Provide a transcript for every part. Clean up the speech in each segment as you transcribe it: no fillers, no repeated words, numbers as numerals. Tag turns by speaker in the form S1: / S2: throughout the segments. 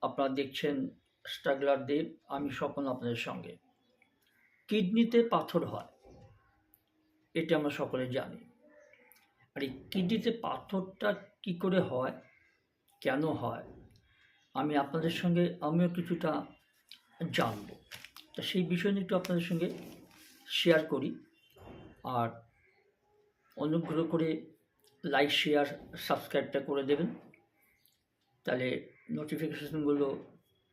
S1: আপনারা দেখছেন স্ট্রাগলার দেব। আমি স্বপন আপনাদের সঙ্গে। কিডনিতে পাথর হয়, এটা আমরা সকলে জানি। আর এই কিডনিতে পাথরটা কি করে হয়, কেন হয়, আমি আপনাদের সঙ্গে আমিও কিছুটা জানব। তা সেই বিষয় নিয়ে একটু আপনাদের সঙ্গে শেয়ার করি। আর অনুগ্রহ করে লাইক, শেয়ার, সাবস্ক্রাইবটা করে দেবেন, তাহলে নোটিফিকেশনগুলো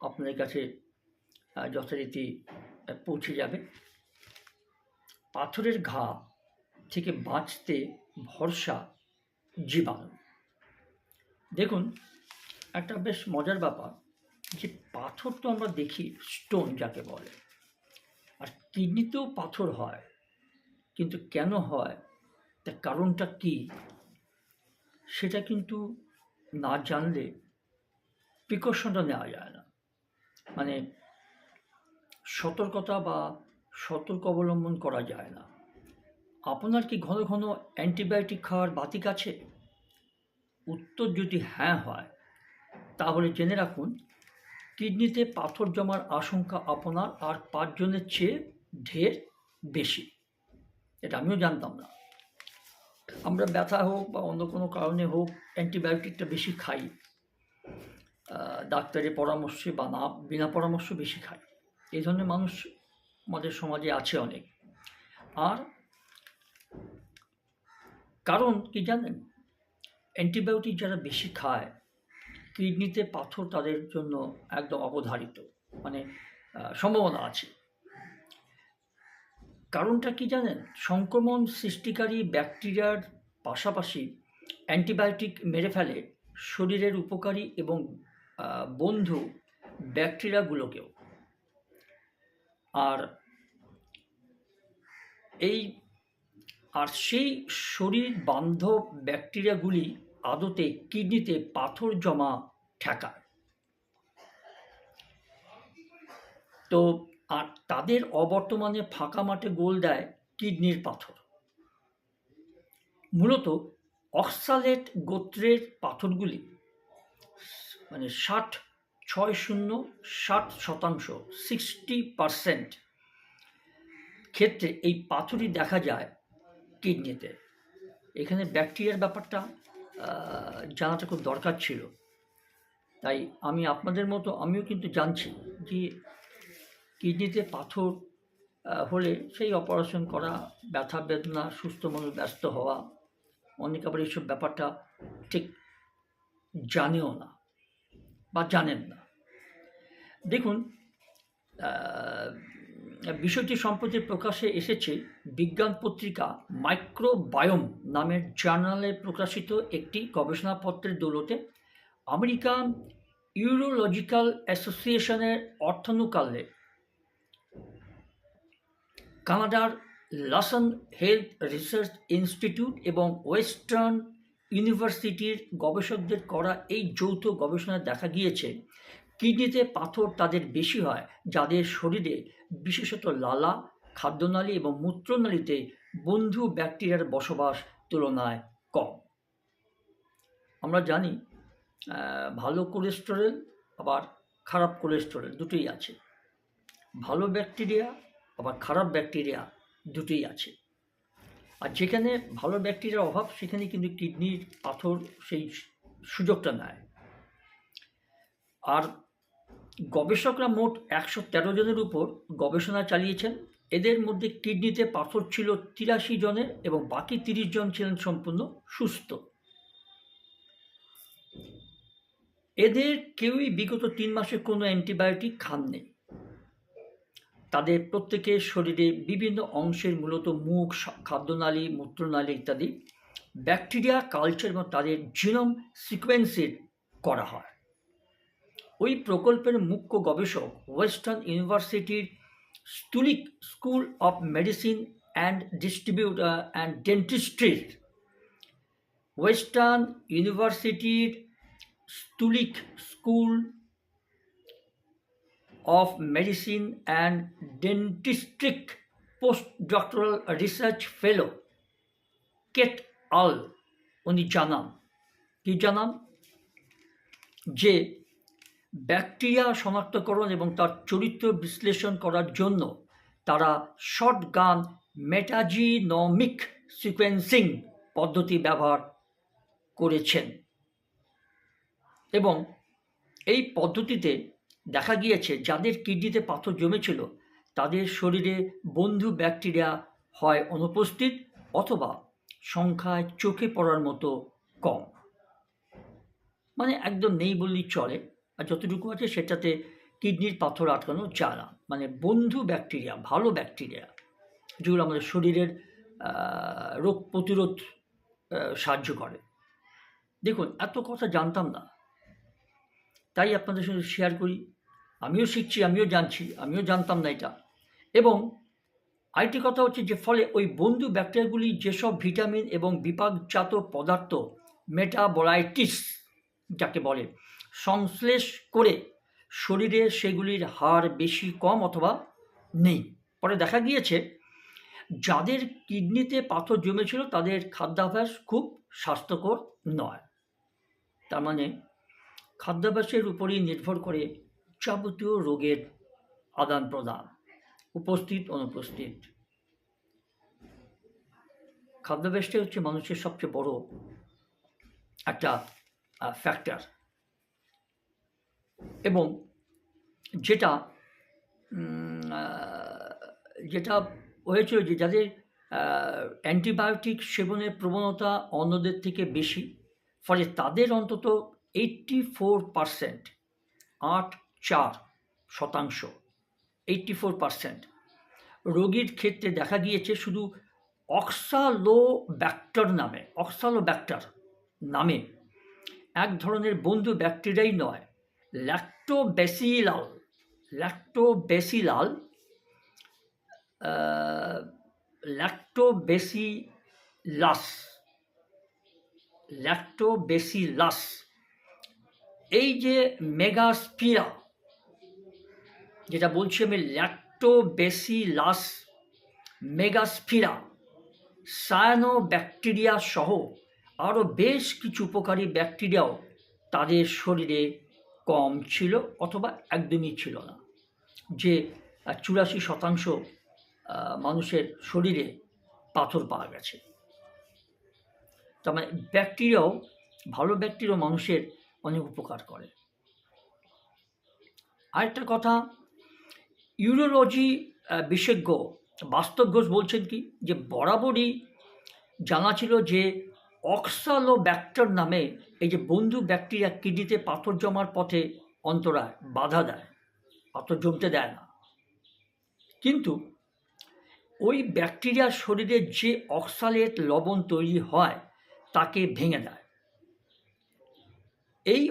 S1: আপনাদের কাছে যথারীতি পৌঁছে যাবে। পাথরের ঘা থেকে বাঁচতে ভরসা জীবাণু। দেখুন, একটা বেশ মজার ব্যাপার যে পাথর তো আমরা দেখি, স্টোন যাকে বলে, আর কিডনিতেও পাথর হয়, কিন্তু কেন হয়, তার কারণটা কি, সেটা কিন্তু না জানলে প্রিকশনটা নেওয়া যায় না। মানে সতর্কতা বা সতর্ক অবলম্বন করা যায় না। আপনার কি ঘন ঘন অ্যান্টিবায়োটিক খাওয়ার বাতিক আছে? উত্তর যদি হ্যাঁ হয়, তাহলে জেনে রাখুন কিডনিতে পাথর জমার আশঙ্কা আপনার আর 5 জনের চেয়ে ঢের বেশি। এটা আমিও জানতাম না। আমরা ব্যথা হোক বা অন্য কোনো কারণে হোক অ্যান্টিবায়োটিকটা বেশি খাই, ডাক্তারের পরামর্শে বা না বিনা পরামর্শ বেশি খাই। এই ধরনের মানুষ আমাদের সমাজে আছে অনেক। আর কারণ কি জানেন, অ্যান্টিবায়োটিক যারা বেশি খায়, কিডনিতে পাথর তাদের জন্য একদম অবধারিত, মানে সম্ভাবনা আছে। কারণটা কি জানেন, সংক্রমণ সৃষ্টিকারী ব্যাকটেরিয়ার পাশাপাশি অ্যান্টিবায়োটিক মেরে ফেলে শরীরের উপকারী এবং বন্ধু ব্যাকটেরিয়াগুলোকেও। আর সেই শরীর বান্ধব ব্যাকটেরিয়াগুলি আদতে কিডনিতে পাথর জমা ঠেকায়। তো আর তাদের অবর্তমানে ফাঁকা মাঠে গোল দেয় কিডনির পাথর। মূলত অক্সালেট গোত্রের পাথরগুলি, মানে 60% ক্ষেত্রে এই পাথরই দেখা যায় কিডনিতে। এখানে ব্যাকটেরিয়ার ব্যাপারটা জানাটা খুব দরকার ছিল। তাই আমি আপনাদের মতো আমিও কিন্তু জানছি যে কিডনিতে পাথর হলে সেই অপারেশন করা, ব্যথা বেদনা, সুস্থ মানুষ ব্যস্ত হওয়া, অনেক আবার এইসব ব্যাপারটা ঠিক জানেও না বা জানেন না। দেখুন, বিষয়টি সম্প্রতি প্রকাশে এসেছে বিজ্ঞান পত্রিকা মাইক্রোবায়োম নামের জার্নালে প্রকাশিত একটি গবেষণাপত্রের দৌলতে। আমেরিকান ইউরোলজিক্যাল অ্যাসোসিয়েশনের অর্থানুকালে কানাডার লাসন হেলথ রিসার্চ ইনস্টিটিউট এবং ওয়েস্টার্ন ইউনিভার্সিটির গবেষকদের করা এই যৌথ গবেষণায় দেখা গিয়েছে কিডনিতে পাথর তাদের বেশি হয় যাদের শরীরে, বিশেষত লালা, খাদ্যনালী এবং মূত্রনালীতে বন্ধু ব্যাকটেরিয়ার বসবাস তুলনায় কম। আমরা জানি ভালো কোলেস্টেরল আবার খারাপ কোলেস্টেরল দুটোই আছে, ভালো ব্যাকটেরিয়া আবার খারাপ ব্যাকটেরিয়া দুটোই আছে। আর যেখানে ভালো ব্যাকটেরিয়ার অভাব, সেখানে কিন্তু কিডনির পাথর সেই সুযোগটা নেয়। আর গবেষকরা মোট 113 জনের উপর গবেষণা চালিয়েছেন। এদের মধ্যে কিডনিতে পাথর ছিল 83 জনের এবং বাকি 30 জন ছিলেন সম্পূর্ণ সুস্থ। এদের কেউই বিগত 3 মাসে কোনো অ্যান্টিবায়োটিক খাননি। তাদের প্রত্যেকের শরীরে বিভিন্ন অংশের, মূলত মুখ, খাদ্যনালী, মূত্রনালী ইত্যাদি ব্যাকটেরিয়া কালচার এবং তাদের জিনোম সিকোয়েন্সিং করা হয়। ওই প্রকল্পের মুখ্য গবেষক ওয়েস্টার্ন ইউনিভার্সিটির Schulich school of medicine and ডেন্টিস্ট্রির ওয়েস্টার্ন ইউনিভার্সিটির Schulich school of Medicine and Dentistry postdoctoral research fellow Kate আল উনি জানান যে ব্যাকটেরিয়া শনাক্তকরণ এবং তার চরিত্র বিশ্লেষণ করার জন্য তারা শর্টগান মেটাজিনোমিক সিকোয়েন্সিং পদ্ধতি ব্যবহার করেছেন এবং এই পদ্ধতিতে দেখা গিয়েছে যাদের কিডনিতে পাথর জমেছিল তাদের শরীরে বন্ধু ব্যাকটেরিয়া হয় অনুপস্থিত অথবা সংখ্যায় চোখে পড়ার মতো কম, মানে একদম নেই বললেই চলে। আর যতটুকু আছে সেটাতে কিডনির পাথর আটকানো যায় না, মানে বন্ধু ব্যাকটেরিয়া, ভালো ব্যাকটেরিয়া যেগুলো আমাদের শরীরের রোগ প্রতিরোধ সাহায্য করে। দেখুন, এত কথা জানতাম না, তাই আপনাদের সঙ্গে শেয়ার করি। আমিও শিখছি, আমিও জানছি, আমিও জানতাম না এটা। এবং আরেকটি কথা হচ্ছে যে ফলে ওই বন্ধু ব্যাকটেরিয়াগুলি যেসব ভিটামিন এবং বিপাকজাত পদার্থ মেটাবলাইটিস যাকে বলে সংশ্লেষ করে শরীরে সেগুলির হার বেশি কম অথবা নেই। পরে দেখা গিয়েছে যাদের কিডনিতে পাথর জমেছিল তাদের খাদ্যাভ্যাস খুব স্বাস্থ্যকর নয়। তার মানে খাদ্যাভ্যাসের উপরই নির্ভর করে যাবতীয় রোগের আদান প্রদান, উপস্থিত অনুপস্থিত। খাদ্যাভ্যাসটাই হচ্ছে মানুষের সবচেয়ে বড় একটা ফ্যাক্টর, এবং যেটা যেটা হয়েছিল যে যাদের অ্যান্টিবায়োটিক সেবনের প্রবণতা অন্যদের থেকে বেশি, ফলে তাদের অন্তত 84%, 84% রোগীর ক্ষেত্রে দেখা গিয়েছে শুধু অক্সালোব্যাক্টার নামে এক ধরনের বন্ধু ব্যাকটেরিয়াই নয়, ল্যাক্টোবেসিলাস এই যে মেগাস্পিরা, যেটা বলছি আমি, ল্যাক্টোবেসিলাস মেগাস্পিরা, সায়ানোব্যাকটেরিয়া সহ আরও বেশ কিছু উপকারী ব্যাকটেরিয়াও তাদের শরীরে কম ছিল অথবা একদমই ছিল না। যে 84% মানুষের শরীরে পাথর পাওয়া গেছে, তার মানে ব্যাকটেরিয়াও, ভালো ব্যাকটেরিয়াও মানুষের অনেক উপকার করে। আরেকটা কথা, ইউরোলজি বিশেষজ্ঞ বাস্তব ঘোষ বলছেন কি যে বরাবরই জানা ছিল যে অক্সালোব্যাক্টার নামে এই যে বন্ধু ব্যাকটেরিয়া কিডনিতে পাথর জমার পথে অন্তরায় বাধা দেয়, পাথর জমতে দেয় না, কিন্তু ওই ব্যাকটেরিয়ার শরীরে যে অক্সালেট লবণ তৈরি হয় তাকে ভেঙে দেয়। এই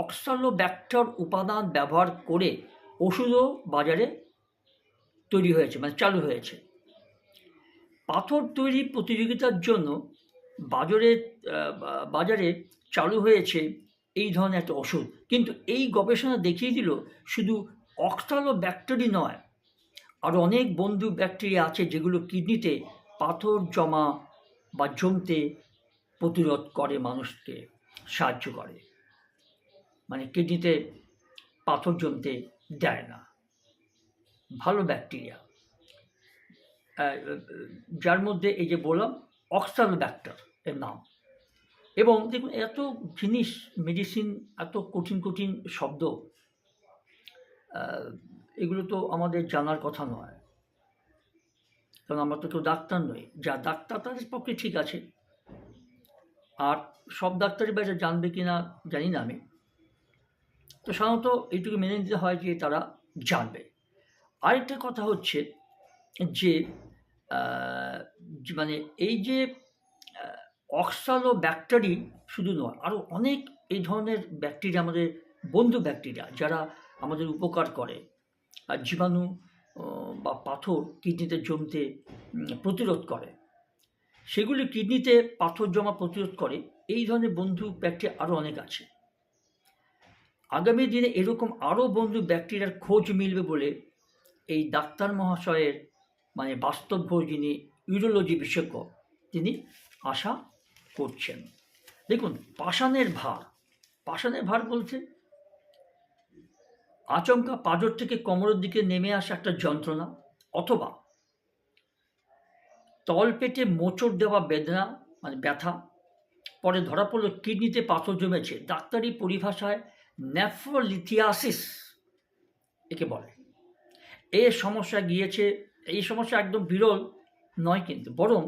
S1: অক্সালোব্যাক্টার উপাদান ব্যবহার করে ওষুধও বাজারে তৈরি হয়েছে, মানে চালু হয়েছে। পাথর তৈরি প্রতিযোগিতার জন্য বাজারে চালু হয়েছে এই ধরনের একটা ওষুধ, কিন্তু এই গবেষণা দেখিয়ে দিল শুধু অক্সালোব্যাক্টারই নয়, আরও অনেক বন্ধু ব্যাকটেরিয়া আছে যেগুলো কিডনিতে পাথর জমা বা জমতে প্রতিরোধ করে, মানুষকে সাহায্য করে, মানে কিডনিতে পাথর জমতে দেয় না। ভালো ব্যাকটেরিয়া, যার মধ্যে এই যে বললাম অক্সালোব্যাক্টার এর নাম। এবং দেখুন, এত জিনিস, মেডিসিন, এত কঠিন কঠিন শব্দ, এগুলো তো আমাদের জানার কথা নয়, কারণ আমরা তো কেউ ডাক্তার নই। যা ডাক্তার তাদের পক্ষে ঠিক আছে, আর সব ডাক্তারই বাইরে জানবে কি না জানি না আমি, তো সাধারণত এইটুকু মেনে নিতে হয় যে তারা জানবে। আরেকটা কথা হচ্ছে যে মানে এই যে অক্সালোব্যাক্টারই শুধু নয়, আরও অনেক এই ধরনের ব্যাকটেরিয়া, আমাদের বন্ধু ব্যাকটেরিয়া যারা আমাদের উপকার করে, আর জীবাণু বা পাথর কিডনিতে জমতে প্রতিরোধ করে, সেগুলি কিডনিতে পাথর জমা প্রতিরোধ করে। এই ধরনের বন্ধু ব্যাকটেরিয়া আরও অনেক আছে। আগামী দিনে এরকম আরও বন্ধু ব্যাকটেরিয়ার খোঁজ মিলবে বলে এই ডাক্তার মহাশয়ের, মানে বাস্তব ঘোষ, যিনি ইউরোলজি বিশেষজ্ঞ, তিনি আশা করছেন। দেখুন, পাষাণের ভার বলতে আচমকা পাঁজর থেকে কোমরের দিকে নেমে আসা একটা যন্ত্রণা, অথবা তলপেটে মোচড় দেওয়া বেদনা মানে ব্যথা, পরে ধরা পড়লো কিডনিতে পাথর জমেছে, ডাক্তারি পরিভাষায় নেফ্রোলিথিয়াসিস একে বলে। এই সমস্যা একদম বিরল নয়, কিন্তু বরং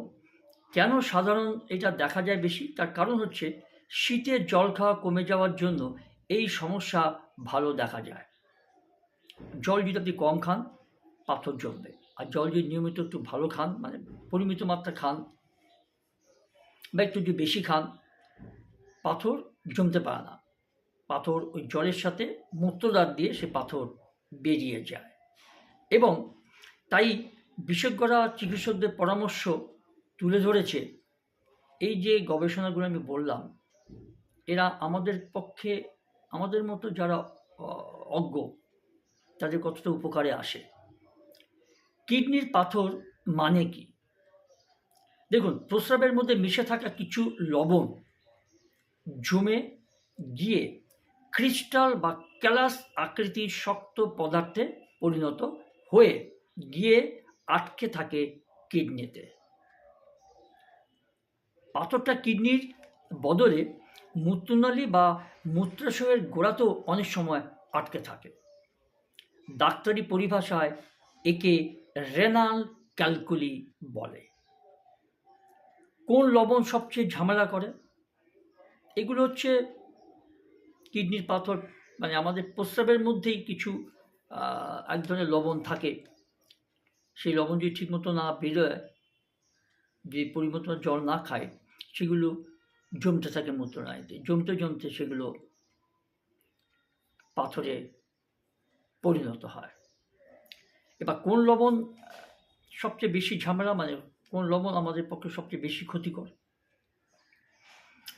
S1: কেন সাধারণ এটা দেখা যায় বেশি, তার কারণ হচ্ছে শীতে জল খাওয়া কমে যাওয়ার জন্য এই সমস্যা ভালো দেখা যায়। জল যদি আপনি কম খান, পাথর জমবে। আর জল যদি নিয়মিত একটু ভালো খান, মানে পরিমিত মাত্রা খান বা একটু যদি বেশি খান, পাথর জমতে পারে না। পাথর ওই জলের সাথে মূত্রদ্বার দিয়ে সে পাথর বেরিয়ে যায়। এবং তাই বিশেষজ্ঞরা চিকিৎসকদের পরামর্শ তুলে ধরেছে। এই যে গবেষণাগুলো আমি বললাম, এরা আমাদের পক্ষে, আমাদের মতো যারা অজ্ঞ, তাদের কতটা উপকারে আসে। কিডনির পাথর মানে কি? দেখুন, প্রস্রাবের মধ্যে মিশে থাকা কিছু লবণ জমে গিয়ে ক্রিস্টাল বা ক্যালাস আকৃতির শক্ত পদার্থে পরিণত হয়ে গিয়ে আটকে থাকে কিডনিতে। পাথরটা কিডনির বদলে মূত্রনালী বা মূত্রাশয়ের গোড়াতেও অনেক সময় আটকে থাকে। ডাক্তারি পরিভাষায় একে রেনাল ক্যালকুলি বলে। কোন লবণ সবচেয়ে ঝামেলা করে? এগুলো হচ্ছে কিডনির পাথর, মানে আমাদের প্রস্রাবের মধ্যেই কিছু এক ধরনের লবণ থাকে। সেই লবণ যদি ঠিকমতো না বেরোয়, যে পরিমতো জল না খায়, সেগুলো জমতে থাকে মূত্রনালীতে। জমতে জমতে সেগুলো পাথরে পরিণত হয়। এবার কোন লবণ সবচেয়ে বেশি ঝামেলা, মানে কোন লবণ আমাদের পক্ষে সবচেয়ে বেশি ক্ষতিকর?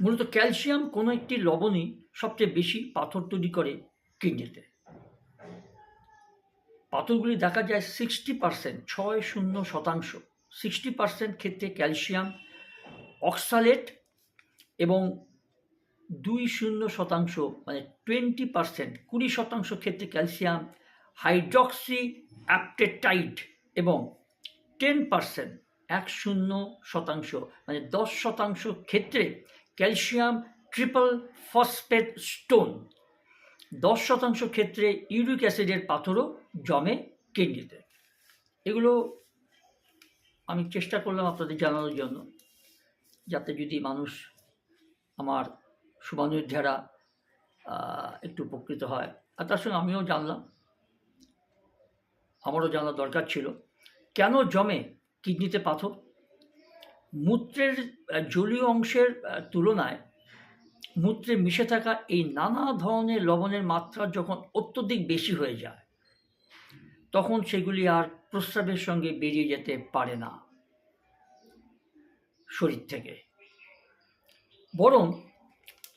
S1: মূলত ক্যালসিয়াম কোনো একটি লবণই সবচেয়ে বেশি পাথর তৈরি করে কিডনিতে। পাথরগুলি দেখা যায় 60%, 60% ক্ষেত্রে ক্যালসিয়াম অক্সালেট এবং 20% মানে 20% ক্ষেত্রে ক্যালসিয়াম হাইড্রক্সি অ্যাপটেটাইট এবং 10% মানে 10% ক্ষেত্রে ক্যালসিয়াম ট্রিপল ফসফেট স্টোন। 10% ক্ষেত্রে ইউরিক অ্যাসিডের পাথরও জমে কিডনিতে। এগুলো আমি চেষ্টা করলাম আপনাদের জানানোর জন্য, যাতে যদি মানুষ, আমার শুভানুধ্যায়ীরা একটু উপকৃত হয়। আর তার সঙ্গে আমিও জানলাম, আমারও জানা দরকার ছিল কেন জমে কিডনিতে পাথর। মূত্রের জলীয় অংশের তুলনায় মূত্রে মিশে থাকা এই নানা ধরনের লবণের মাত্রা যখন অত্যধিক বেশি হয়ে যায়, তখন সেগুলি আর প্রস্রাবের সঙ্গে বেরিয়ে যেতে পারে না শরীর থেকে, বরং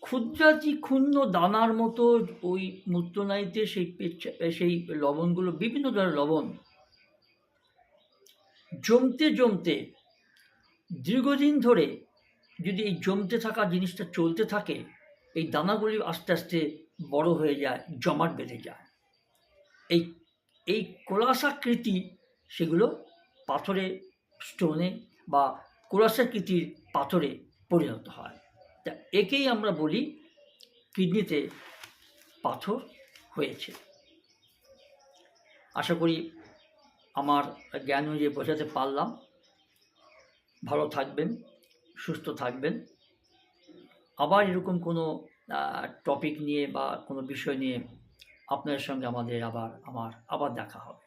S1: ক্ষুদ্রাতি ক্ষুণ্ণ দানার মতো ওই মূত্রনালীতে সেই লবণগুলো, বিভিন্ন ধরনের লবণ জমতে জমতে দীর্ঘদিন ধরে যদি এই জমতে থাকা জিনিসটা চলতে থাকে, এই দানাগুলি আস্তে আস্তে বড় হয়ে যায়, জমাট বেঁধে যায়। এই কোলাসাকৃতি সেগুলো পাথরে, স্টোনে বা কোলাসাকৃতির পাথরে পরিণত হয়। তা একেই আমরা বলি কিডনিতে পাথর হয়েছে। আশা করি আমার জ্ঞান অনুযায়ী বোঝাতে পারলাম। ভালো থাকবেন, সুস্থ থাকবেন। আবার এরকম কোনো টপিক নিয়ে বা কোনো বিষয় নিয়ে আপনাদের সঙ্গে আবার দেখা হবে।